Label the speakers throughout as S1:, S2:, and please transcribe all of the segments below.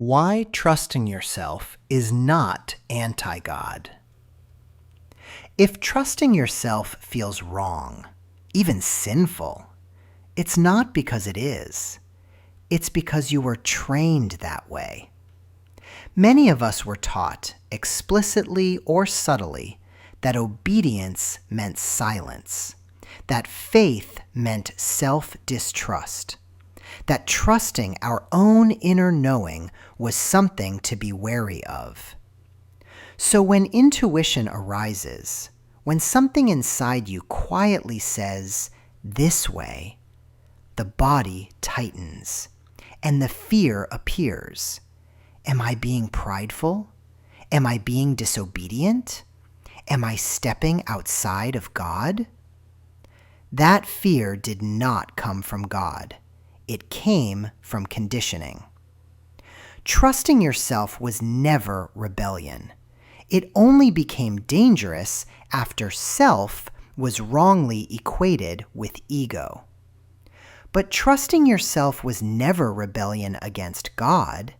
S1: Why trusting yourself is not anti-God. If trusting yourself feels wrong, even sinful, it's not because it is. It's because you were trained that way. Many of us were taught, explicitly or subtly, that obedience meant silence, that faith meant self-distrust, that trusting our own inner knowing was something to be wary of. So when intuition arises, when something inside you quietly says, "This way," the body tightens, and the fear appears. Am I being prideful? Am I being disobedient? Am I stepping outside of God? That fear did not come from God. It came from conditioning. Trusting yourself was never rebellion. It only became dangerous after self was wrongly equated with ego. But trusting yourself was never rebellion against God.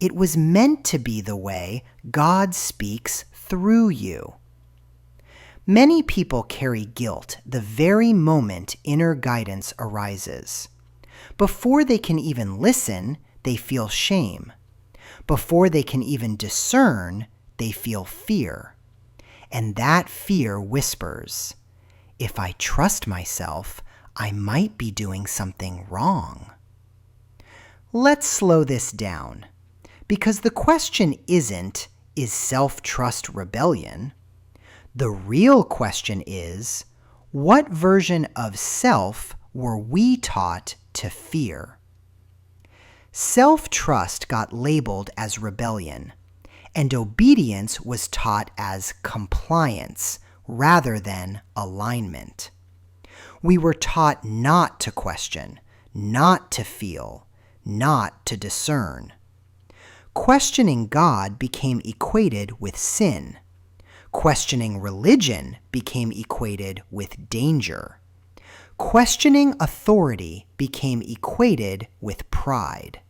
S1: It was meant to be the way God speaks through you. Many people carry guilt the very moment inner guidance arises. Before they can even listen, they feel shame. Before they can even discern, they feel fear. And that fear whispers, "If I trust myself, I might be doing something wrong." Let's slow this down, because the question isn't, is self-trust rebellion? The real question is, what version of self were we taught to fear? Self-trust got labeled as rebellion, and obedience was taught as compliance rather than alignment. We were taught not to question, not to feel, not to discern. Questioning God became equated with sin. Questioning religion became equated with danger. Questioning authority became equated with pride.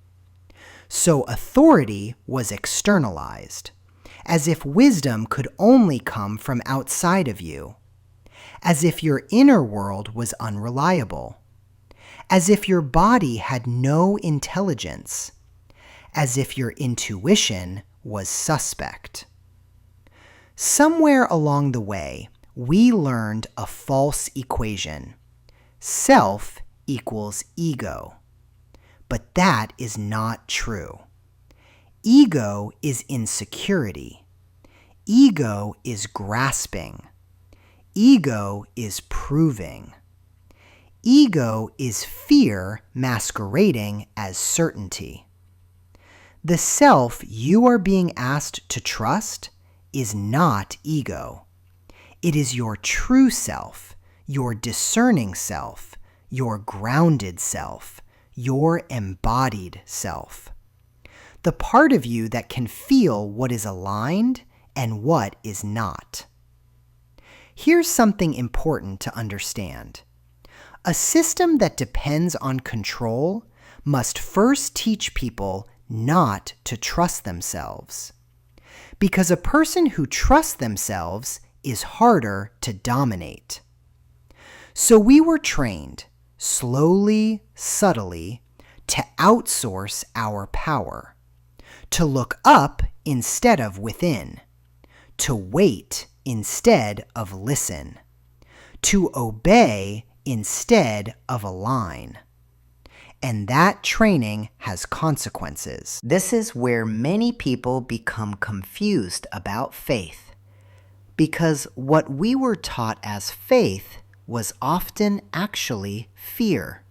S1: So authority was externalized, as if wisdom could only come from outside of you, as if your inner world was unreliable, as if your body had no intelligence, as if your intuition was suspect. Somewhere along the way, we learned a false equation. Self equals ego. But that is not true. Ego is insecurity. Ego is grasping. Ego is proving. Ego is fear masquerading as certainty. The self you are being asked to trust is not ego. It is your true self, your discerning self, your grounded self, your embodied self. The part of you that can feel what is aligned and what is not. Here's something important to understand. A system that depends on control must first teach people not to trust themselves. Because a person who trusts themselves is harder to dominate. So we were trained, slowly, subtly, to outsource our power, to look up instead of within, to wait instead of listen, to obey instead of align. And that training has consequences. This is where many people become confused about faith, because what we were taught as faith was often actually fear.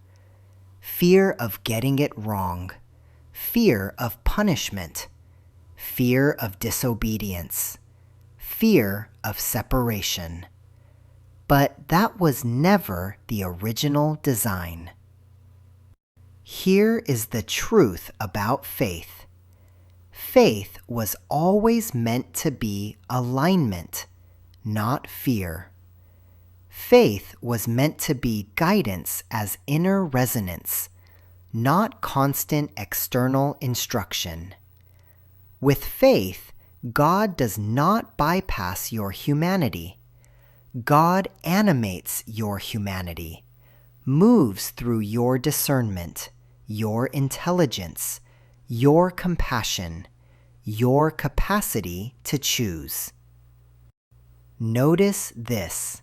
S1: Fear of getting it wrong, fear of punishment, fear of disobedience, fear of separation. But that was never the original design. Here is the truth about faith. Faith was always meant to be alignment, not fear. Faith was meant to be guidance as inner resonance, not constant external instruction. With faith, God does not bypass your humanity. God animates your humanity, moves through your discernment, your intelligence, your compassion, your capacity to choose. Notice this.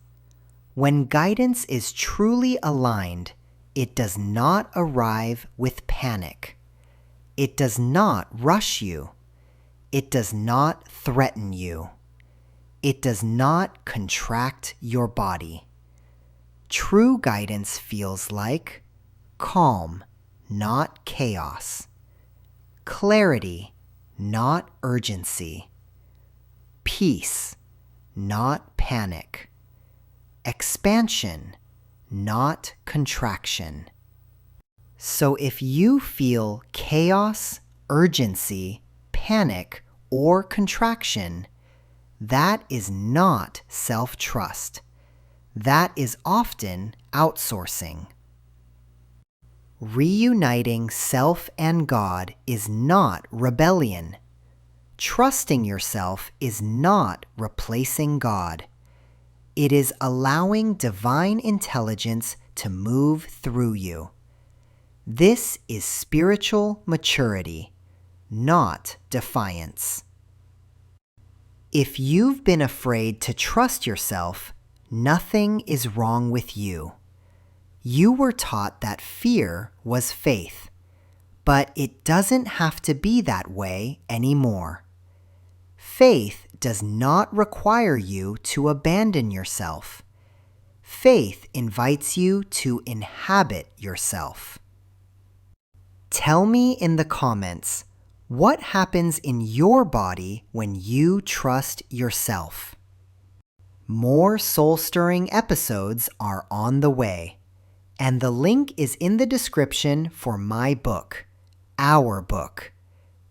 S1: When guidance is truly aligned, it does not arrive with panic. It does not rush you. It does not threaten you. It does not contract your body. True guidance feels like calm, not chaos. Clarity, not urgency. Peace, not panic. Expansion, not contraction. So if you feel chaos, urgency, panic, or contraction, that is not self-trust. That is often outsourcing. Reuniting self and God is not rebellion. Trusting yourself is not replacing God. It is allowing divine intelligence to move through you. This is spiritual maturity, not defiance. If you've been afraid to trust yourself, nothing is wrong with you. You were taught that fear was faith, but it doesn't have to be that way anymore. Faith does not require you to abandon yourself. Faith invites you to inhabit yourself. Tell me in the comments, what happens in your body when you trust yourself? More soul-stirring episodes are on the way, and the link is in the description for my book, our book.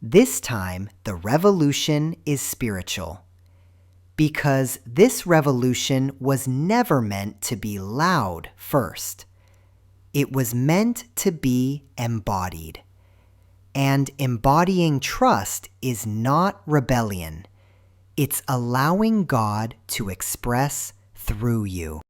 S1: This time, the revolution is spiritual. Because this revolution was never meant to be loud first. It was meant to be embodied. And embodying trust is not rebellion. It's allowing God to express through you.